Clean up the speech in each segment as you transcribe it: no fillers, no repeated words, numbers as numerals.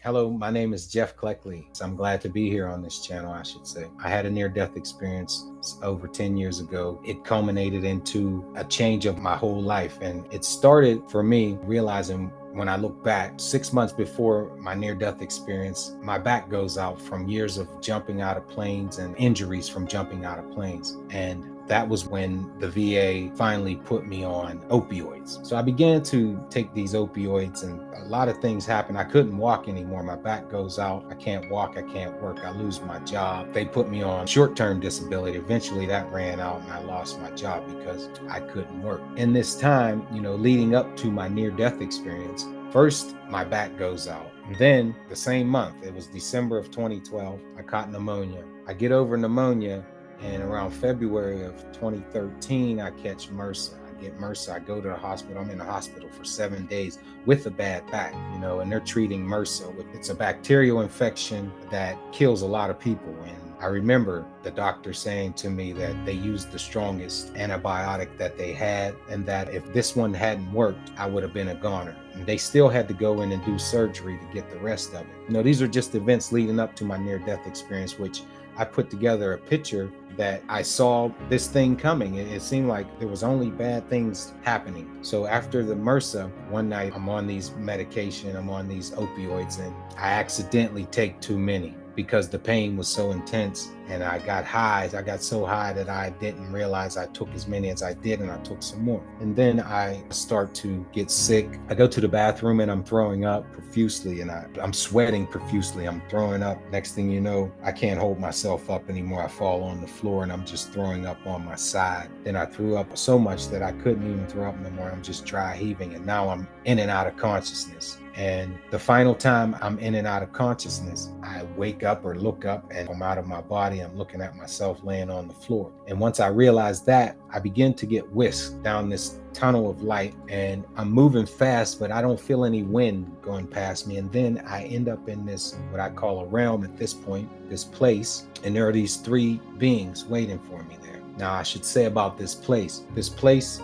Hello, my name is Jeff Cleckley. I'm glad to be here on this channel, I should say. I had a near-death experience over 10 years ago. It culminated into a change of my whole life. And it started for me realizing when I look back 6 months before my near-death experience, my back goes out from years of jumping out of planes and injuries from jumping out of planes. And that was when the VA finally put me on opioids. So I began to take these opioids and a lot of things happened. I couldn't walk anymore. My back goes out. I can't walk. I can't work. I lose my job. They put me on short-term disability. Eventually that ran out and I lost my job because I couldn't work. In this time, leading up to my near-death experience, first my back goes out. And then the same month, it was December of 2012, I caught pneumonia. I get over pneumonia. And around February of 2013, I catch MRSA. I get MRSA. I go to the hospital. I'm in the hospital for 7 days with a bad back, and they're treating MRSA. It's a bacterial infection that kills a lot of people. And I remember the doctor saying to me that they used the strongest antibiotic that they had, and that if this one hadn't worked, I would have been a goner. And they still had to go in and do surgery to get the rest of it. These are just events leading up to my near-death experience, which I put together a picture that I saw this thing coming. It seemed like there was only bad things happening. So after the MRSA, one night I'm on these medication, I'm on these opioids, and I accidentally take too many because the pain was so intense and I got high. I got so high that I didn't realize I took as many as I did, and I took some more. And then I start to get sick. I go to the bathroom and I'm throwing up profusely, and I'm sweating profusely. I'm throwing up. Next thing you know, I can't hold myself up anymore. I fall on the floor and I'm just throwing up on my side. Then I threw up so much that I couldn't even throw up no more. I'm just dry heaving, and now I'm in and out of consciousness. And the final time I'm in and out of consciousness, I wake up or look up and I'm out of my body. I'm looking at myself laying on the floor. And once I realized that, I begin to get whisked down this tunnel of light, and I'm moving fast, but I don't feel any wind going past me. And then I end up in this, what I call a realm at this point, this place. And there are these three beings waiting for me there. Now, I should say about this place,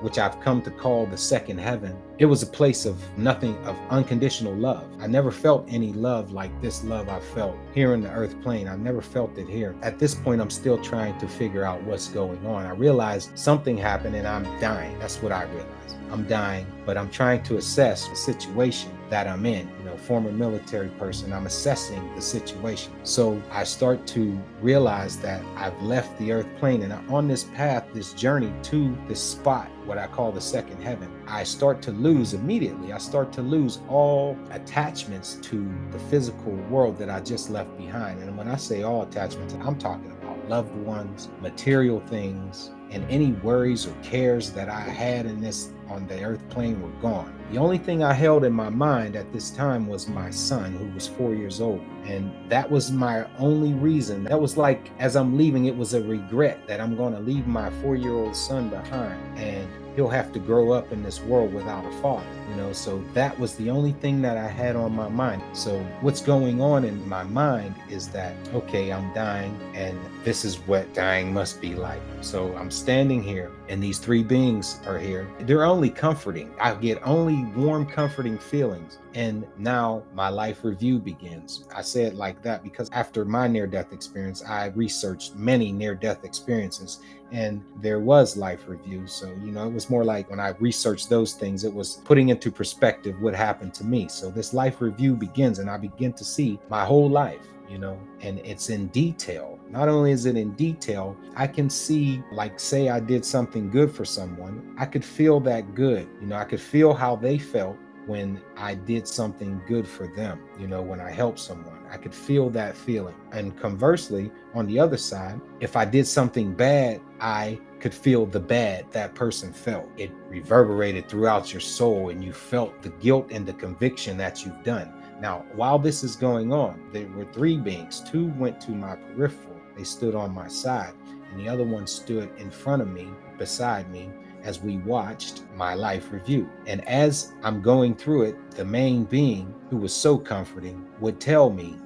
which I've come to call the second heaven, it was a place of nothing, of unconditional love. I never felt any love like this love I felt here in the earth plane. I never felt it here. At this point, I'm still trying to figure out what's going on. I realized something happened and I'm dying. That's what I realized. I'm dying, but I'm trying to assess the situation that I'm in. Former military person, I'm assessing the situation. So I start to realize that I've left the earth plane, and on this path, this journey to this spot, what I call the second heaven, I start to lose immediately. I start to lose all attachments to the physical world that I just left behind. And when I say all attachments, I'm talking about loved ones, material things, and any worries or cares that I had on the earth plane were gone. The only thing I held in my mind at this time was my son, who was 4 years old. And that was my only reason. That was like, as I'm leaving, it was a regret that I'm going to leave my 4-year-old son behind, and he'll have to grow up in this world without a father. So that was the only thing that I had on my mind. So what's going on in my mind is that, okay, I'm dying, and this is what dying must be like. So I'm standing here, and these three beings are here. They're only comforting. I get only warm, comforting feelings. And now my life review begins. I say it like that because after my near-death experience, I researched many near-death experiences, and there was life review. So, it was more like when I researched those things, it was putting into perspective what happened to me. So this life review begins, and I begin to see my whole life, and it's in detail. Not only is it in detail, I can see, like, say I did something good for someone, I could feel that good. I could feel how they felt when I did something good for them, when I helped someone. I could feel that feeling. And conversely, on the other side, if I did something bad, I could feel the bad that person felt. It reverberated throughout your soul, and you felt the guilt and the conviction that you've done. Now, while this is going on, there were three beings. Two went to my peripheral. They stood on my side, and the other one stood in front of me, beside me, as we watched my life review. And as I'm going through it, the main being, who was so comforting, would tell me,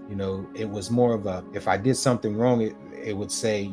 it was more of a, if I did something wrong, it would say,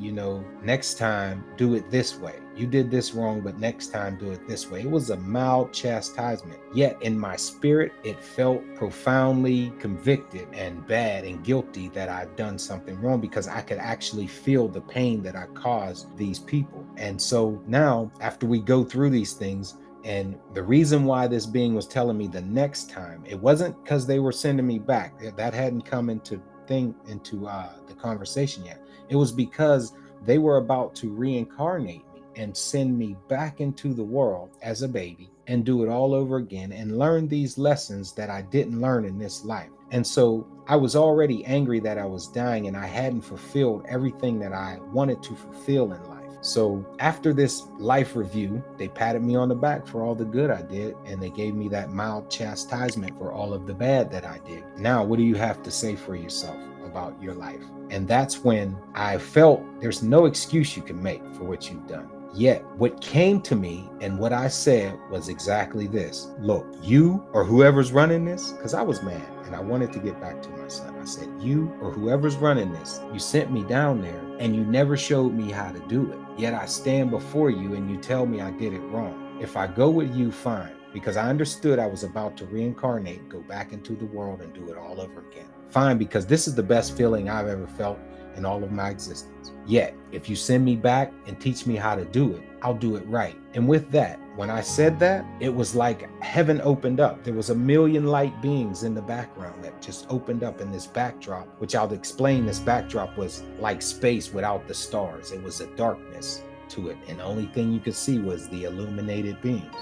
next time, do it this way. You did this wrong, but next time do it this way. It was a mild chastisement. Yet in my spirit, it felt profoundly convicted and bad and guilty that I'd done something wrong, because I could actually feel the pain that I caused these people. And so now, after we go through these things, and the reason why this being was telling me the next time, it wasn't because they were sending me back. That hadn't come into the conversation yet. It was because they were about to reincarnate me and send me back into the world as a baby and do it all over again and learn these lessons that I didn't learn in this life. And so I was already angry that I was dying and I hadn't fulfilled everything that I wanted to fulfill in life. So after this life review, they patted me on the back for all the good I did, and they gave me that mild chastisement for all of the bad that I did. Now, what do you have to say for yourself about your life? And that's when I felt there's no excuse you can make for what you've done. Yet what came to me and what I said was exactly this. Look, you or whoever's running this, because I was mad and I wanted to get back to my son. I said, you or whoever's running this, you sent me down there and you never showed me how to do it. Yet I stand before you and you tell me I did it wrong. If I go with you, fine, because I understood I was about to reincarnate, go back into the world and do it all over again. Fine, because this is the best feeling I've ever felt in all of my existence. Yet, if you send me back and teach me how to do it, I'll do it right. And with that, when I said that, it was like heaven opened up. There was a million light beings in the background that just opened up in this backdrop, which I'll explain. This backdrop was like space without the stars. It was a darkness to it, and the only thing you could see was the illuminated beings.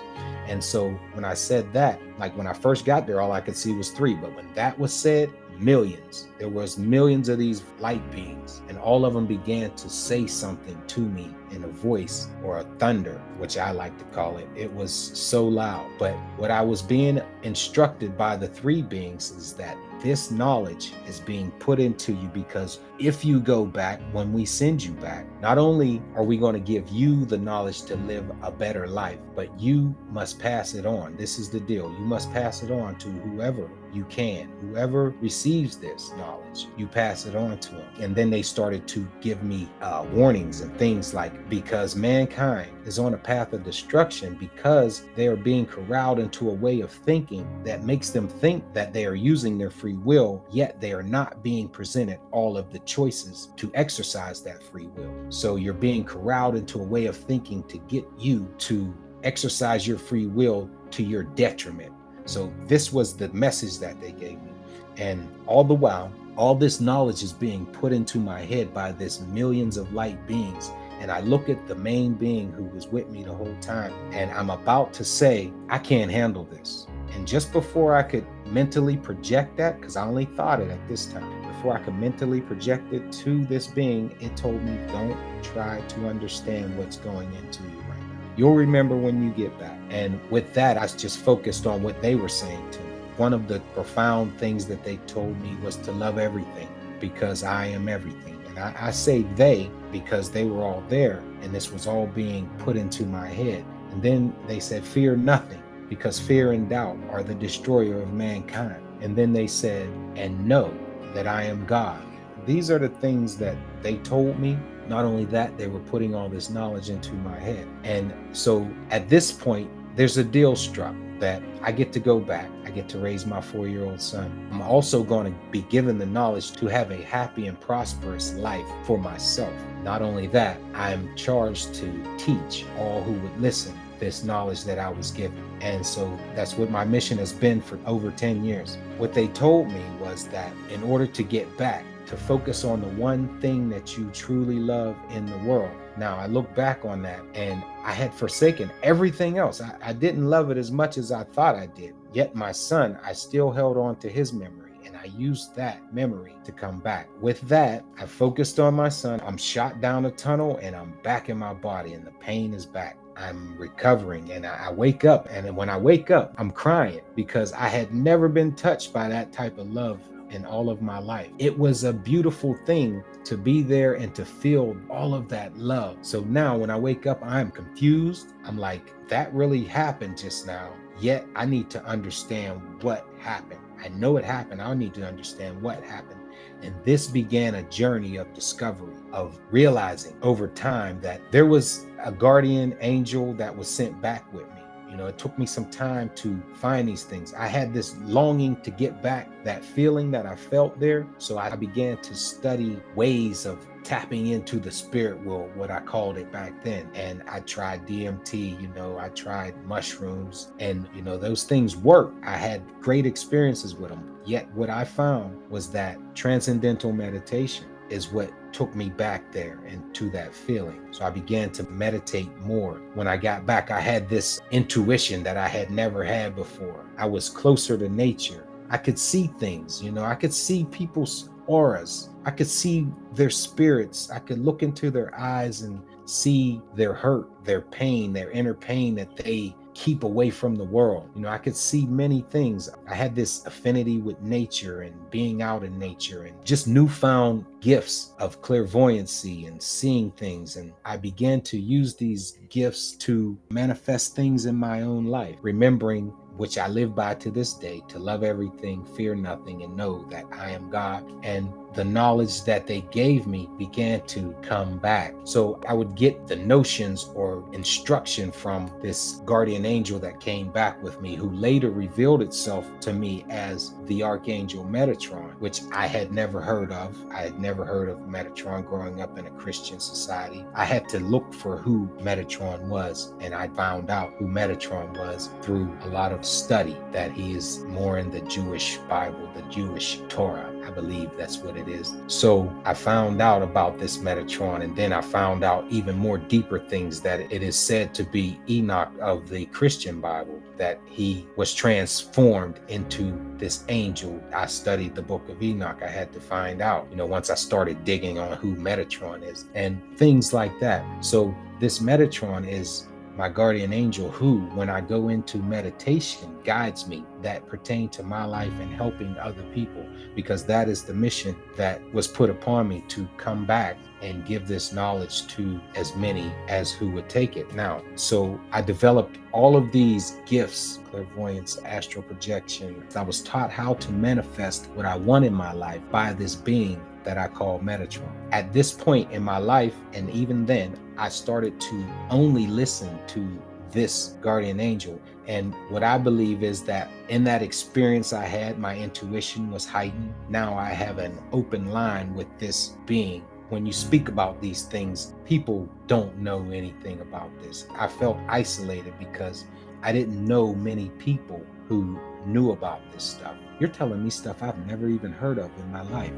And so when I said that, like when I first got there, all I could see was 3. But when that was said, millions. There was millions of these light beings, and all of them began to say something to me in a voice or a thunder, which I like to call it. It was so loud. But what I was being instructed by the 3 beings is that this knowledge is being put into you, because if you go back, when we send you back, not only are we going to give you the knowledge to live a better life, but you must pass it on. This is the deal. You must pass it on to whoever you can. Whoever receives this knowledge, you pass it on to them. And then they started to give me warnings and things like, because mankind is on a path of destruction, because they are being corralled into a way of thinking that makes them think that they are using their free will, yet they are not being presented all of the choices to exercise that free will. So you're being corralled into a way of thinking to get you to exercise your free will to your detriment. So this was the message that they gave me. And all the while, all this knowledge is being put into my head by this millions of light beings. And I look at the main being who was with me the whole time, and I'm about to say, I can't handle this. And just before I could mentally project that, because I only thought it at this time, before I could mentally project it to this being, it told me, don't try to understand what's going into you right now. You'll remember when you get back. And with that, I just focused on what they were saying to me. One of the profound things that they told me was to love everything, because I am everything. And I say they because they were all there, and this was all being put into my head. And then they said, fear nothing, because fear and doubt are the destroyer of mankind. And then they said, and know that I am God. These are the things that they told me. Not only that, they were putting all this knowledge into my head. And so at this point, there's a deal struck that I get to go back. I get to raise my 4-year-old son. I'm also going to be given the knowledge to have a happy and prosperous life for myself. Not only that, I'm charged to teach all who would listen this knowledge that I was given. And so that's what my mission has been for over 10 years. What they told me was that in order to get back, to focus on the one thing that you truly love in the world. Now, I look back on that and I had forsaken everything else. I didn't love it as much as I thought I did. Yet my son, I still held on to his memory, and I used that memory to come back. With that, I focused on my son. I'm shot down a tunnel and I'm back in my body, and the pain is back. I'm recovering, and I wake up, and when I wake up, I'm crying because I had never been touched by that type of love in all of my life. It was a beautiful thing to be there and to feel all of that love. So now when I wake up, I'm confused. I'm like, that really happened just now. Yet I need to understand what happened. I know it happened. I need to understand what happened. And this began a journey of discovery, of realizing over time that there was a guardian angel that was sent back with me. It took me some time to find these things. I had this longing to get back that feeling that I felt there. So I began to study ways of tapping into the spirit world, what I called it back then. And I tried DMT, I tried mushrooms, and those things work. I had great experiences with them. Yet what I found was that transcendental meditation is what took me back there and to that feeling. So I began to meditate more. When I got back, I had this intuition that I had never had before. I was closer to nature. I could see things, I could see people's auras. I could see their spirits. I could look into their eyes and see their hurt, their pain, their inner pain that they keep away from the world. I could see many things. I had this affinity with nature and being out in nature and just newfound gifts of clairvoyancy and seeing things. And I began to use these gifts to manifest things in my own life, remembering, which I live by to this day, to love everything, fear nothing, and know that I am God. And the knowledge that they gave me began to come back. So I would get the notions or instruction from this guardian angel that came back with me, who later revealed itself to me as the Archangel Metatron, which I had never heard of. I had never heard of Metatron growing up in a Christian society. I had to look for who Metatron was, and I found out who Metatron was through a lot of study, that he is more in the Jewish Bible, the Jewish Torah. I believe that's what it is. So I found out about this Metatron, and then I found out even more deeper things, that it is said to be Enoch of the Christian Bible, that he was transformed into this angel. I studied the book of Enoch. I had to find out, once I started digging on who Metatron is and things like that. So this Metatron is my guardian angel, who, when I go into meditation, guides me, that pertain to my life and helping other people, because that is the mission that was put upon me, to come back and give this knowledge to as many as who would take it. Now, so I developed all of these gifts, clairvoyance, astral projection. I was taught how to manifest what I want in my life by this being that I call Metatron. At this point in my life, and even then, I started to only listen to this guardian angel. And what I believe is that in that experience I had, my intuition was heightened. Now I have an open line with this being. When you speak about these things, people don't know anything about this. I felt isolated because I didn't know many people who knew about this stuff. You're telling me stuff I've never even heard of in my life.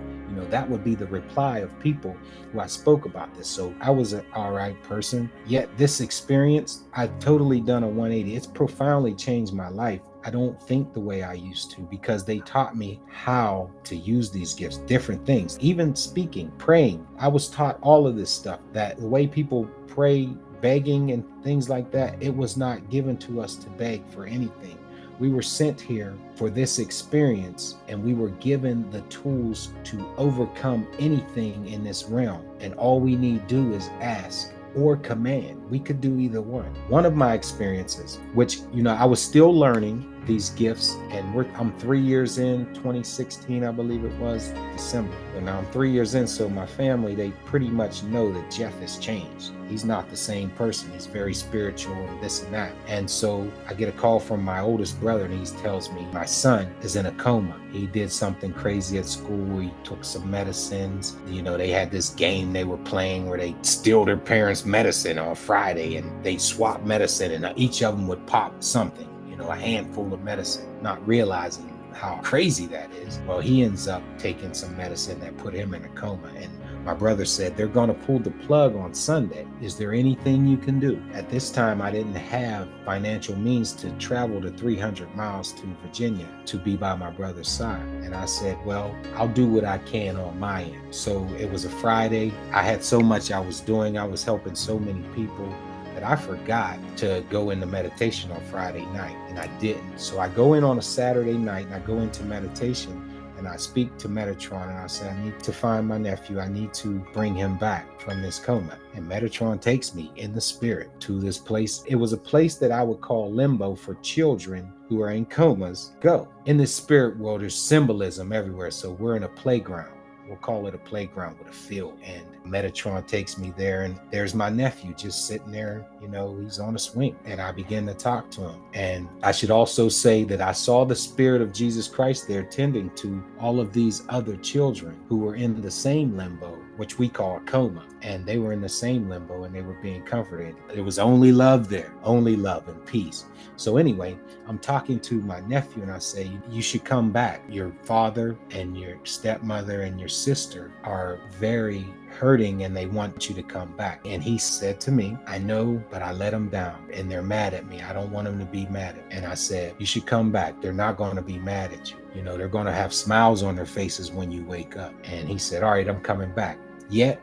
That would be the reply of people who I spoke about this. So I was an all right person. Yet this experience, I've totally done a 180. It's profoundly changed my life. I don't think the way I used to, because they taught me how to use these gifts, different things, even speaking, praying. I was taught all of this stuff, that the way people pray, begging and things like that, it was not given to us to beg for anything. We were sent here for this experience, and we were given the tools to overcome anything in this realm. And all we need do is ask or command. We could do either one. One of my experiences, which, I was still learning these gifts, and I'm 3 years in, 2016, I believe it was, December. And now I'm 3 years in, so my family, they pretty much know that Jeff has changed. He's not the same person. He's very spiritual and this and that. And so I get a call from my oldest brother, and he tells me my son is in a coma. He did something crazy at school. He took some medicines. They had this game they were playing where they steal their parents' medicine on Friday, and they swap medicine, and each of them would pop something, a handful of medicine, not realizing how crazy that is. Well, he ends up taking some medicine that put him in a coma. And my brother said, they're going to pull the plug on Sunday. Is there anything you can do? At this time, I didn't have financial means to travel to 300 miles to Virginia to be by my brother's side. And I said, well, I'll do what I can on my end. So it was a Friday. I had so much I was doing. I was helping so many people that I forgot to go into meditation on Friday night, and I didn't. So I go in on a Saturday night, and I go into meditation, and I speak to Metatron, and I say, I need to find my nephew. I need to bring him back from this coma. And Metatron takes me in the spirit to this place. It was a place that I would call limbo for children who are in comas go. In this spirit world, there's symbolism everywhere. So we're in a playground. we'll call it a playground with a field. And Metatron takes me there, and there's my nephew just sitting there, he's on a swing. And I begin to talk to him. And I should also say that I saw the Spirit of Jesus Christ there tending to all of these other children who were in the same limbo, which we call a coma. And they were in the same limbo, and they were being comforted. It was only love there, only love and peace. So anyway, I'm talking to my nephew, and I say, you should come back. Your father and your stepmother and your sister are very hurting, and they want you to come back. And he said to me, I know, but I let them down, and they're mad at me. I don't want them to be mad at me. And I said, you should come back. They're not going to be mad at you. They're going to have smiles on their faces when you wake up. And he said, all right, I'm coming back. Yet,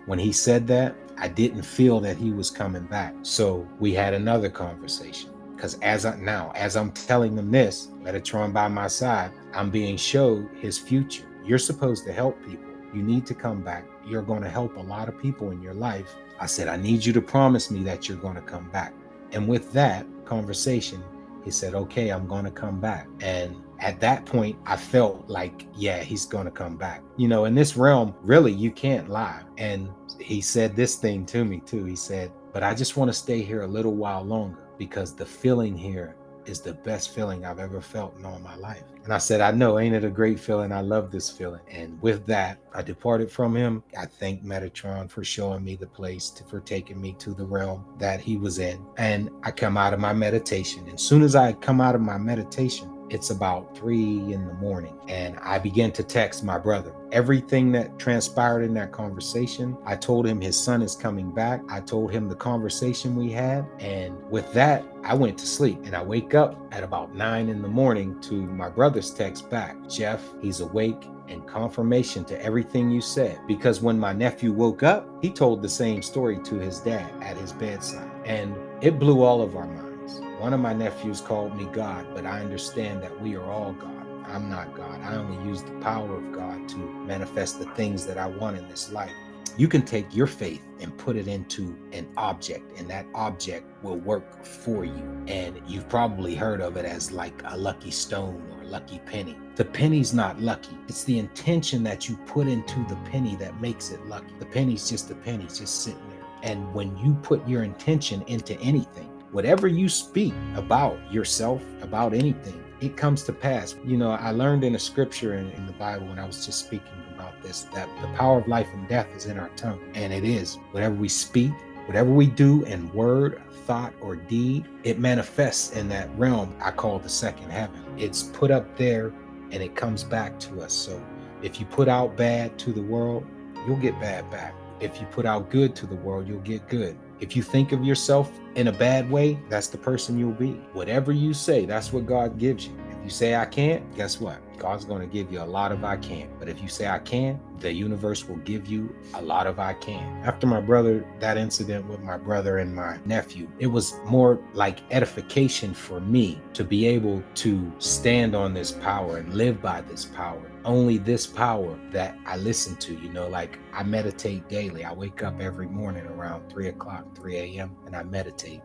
when he said that, I didn't feel that he was coming back. So we had another conversation. Because as I'm telling them this, Metatron by my side, I'm being showed his future. You're supposed to help people. You need to come back. You're going to help a lot of people in your life. I said, I need you to promise me that you're going to come back. And with that conversation, he said, okay, I'm going to come back. And at that point, I felt like, yeah, he's going to come back. In this realm, really, you can't lie. And he said this thing to me too. He said, but I just want to stay here a little while longer, because the feeling here is the best feeling I've ever felt in all my life. And I said, I know, ain't it a great feeling? I love this feeling. And with that, I departed from him. I thank Metatron for showing me the place, for taking me to the realm that he was in. And I come out of my meditation. And as soon as I come out of my meditation, it's about 3 a.m, and I began to text my brother. Everything that transpired in that conversation, I told him his son is coming back. I told him the conversation we had. And with that, I went to sleep. And I wake up at about 9 a.m. to my brother's text back. Jeff, he's awake, and confirmation to everything you said. Because when my nephew woke up, he told the same story to his dad at his bedside. And it blew all of our minds. One of my nephews called me God, but I understand that we are all God. I'm not God. I only use the power of God to manifest the things that I want in this life. You can take your faith and put it into an object, and that object will work for you. And you've probably heard of it as like a lucky stone or a lucky penny. The penny's not lucky. It's the intention that you put into the penny that makes it lucky. The penny's just a penny, just sitting there. And when you put your intention into anything, whatever you speak about yourself, about anything, it comes to pass. I learned in a scripture in the Bible when I was just speaking about this, that the power of life and death is in our tongue. And it is. Whatever we speak, whatever we do in word, thought, or deed, it manifests in that realm I call the second heaven. It's put up there and it comes back to us. So if you put out bad to the world, you'll get bad back. If you put out good to the world, you'll get good. If you think of yourself in a bad way, that's the person you'll be. Whatever you say, that's what God gives you. If you say I can't, guess what? God's going to give you a lot of I can't. But if you say I can, the universe will give you a lot of I can. After that incident with my brother and my nephew, it was more like edification for me to be able to stand on this power and live by this power. Only this power that I listen to, like I meditate daily. I wake up every morning around 3 a.m. and I meditate.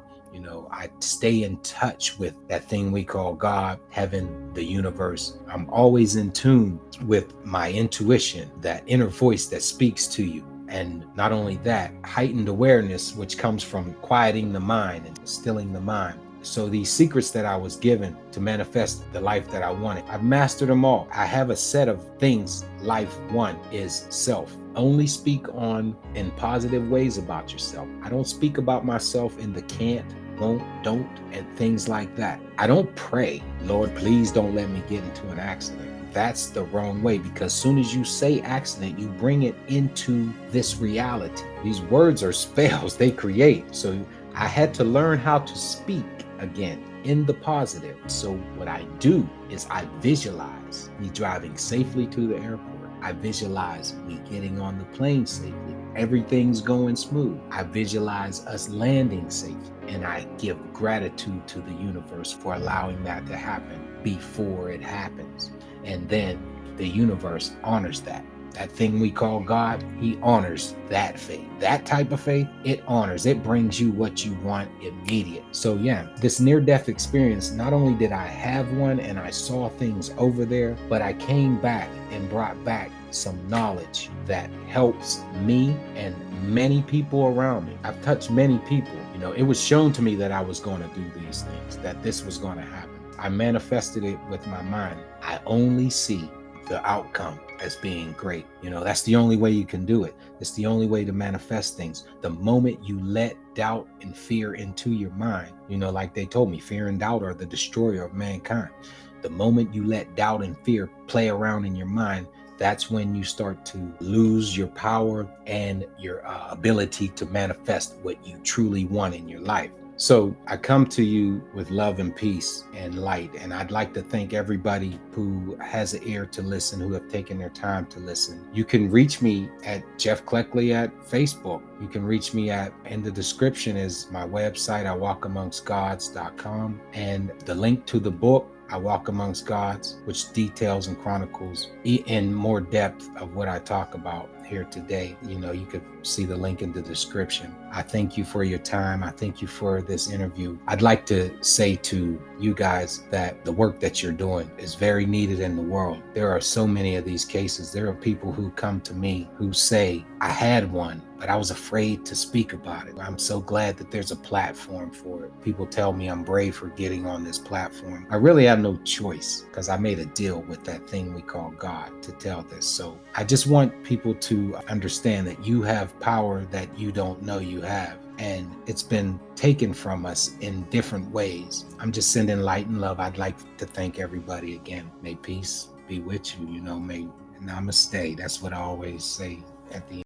I stay in touch with that thing we call God, heaven, the universe. I'm always in tune with my intuition, that inner voice that speaks to you. And not only that, heightened awareness, which comes from quieting the mind and stilling the mind. So these secrets that I was given to manifest the life that I wanted, I've mastered them all. I have a set of things. Life one is self. Only speak on in positive ways about yourself. I don't speak about myself in the can't, won't, don't, and things like that. I don't pray, Lord, please don't let me get into an accident. That's the wrong way, because as soon as you say accident, you bring it into this reality. These words are spells they create. So I had to learn how to speak again in the positive. So what I do is I visualize me driving safely to the airport. I visualize me getting on the plane safely. Everything's going smooth. I visualize us landing safely. And I give gratitude to the universe for allowing that to happen before it happens. And then the universe honors that. that thing we call God, he honors that faith. That type of faith, it honors, it brings you what you want immediate. So yeah, this near-death experience, not only did I have one and I saw things over there, but I came back and brought back some knowledge that helps me and many people around me. I've touched many people. You know, it was shown to me that I was going to do these things, that this was going to happen. I manifested it with my mind. I only see the outcome as being great. You know, that's the only way you can do it. It's the only way to manifest things. The moment you let doubt and fear into your mind, you know, like they told me, fear and doubt are the destroyer of mankind. The moment you let doubt and fear play around in your mind, that's when you start to lose your power and your ability to manifest what you truly want in your life. So I come to you with love and peace and light. And I'd like to thank everybody who has an ear to listen, who have taken their time to listen. You can reach me at Jeff Cleckley at Facebook. You can reach me in the description is my website, iwalkamongstgods.com. And the link to the book, I Walk Amongst Gods, which details and chronicles in more depth of what I talk about here today. You know, you could see the link in the description. I thank you for your time. I thank you for this interview. I'd like to say to you guys that the work that you're doing is very needed in the world. There are so many of these cases. There are people who come to me who say, I had one, but I was afraid to speak about it. I'm so glad that there's a platform for it. People tell me I'm brave for getting on this platform. I really have no choice because I made a deal with that thing we call God to tell this. So I just want people to understand that you have power that you don't know you have. And it's been taken from us in different ways. I'm just sending light and love. I'd like to thank everybody again. May peace be with you. You know, may namaste. That's what I always say at the end.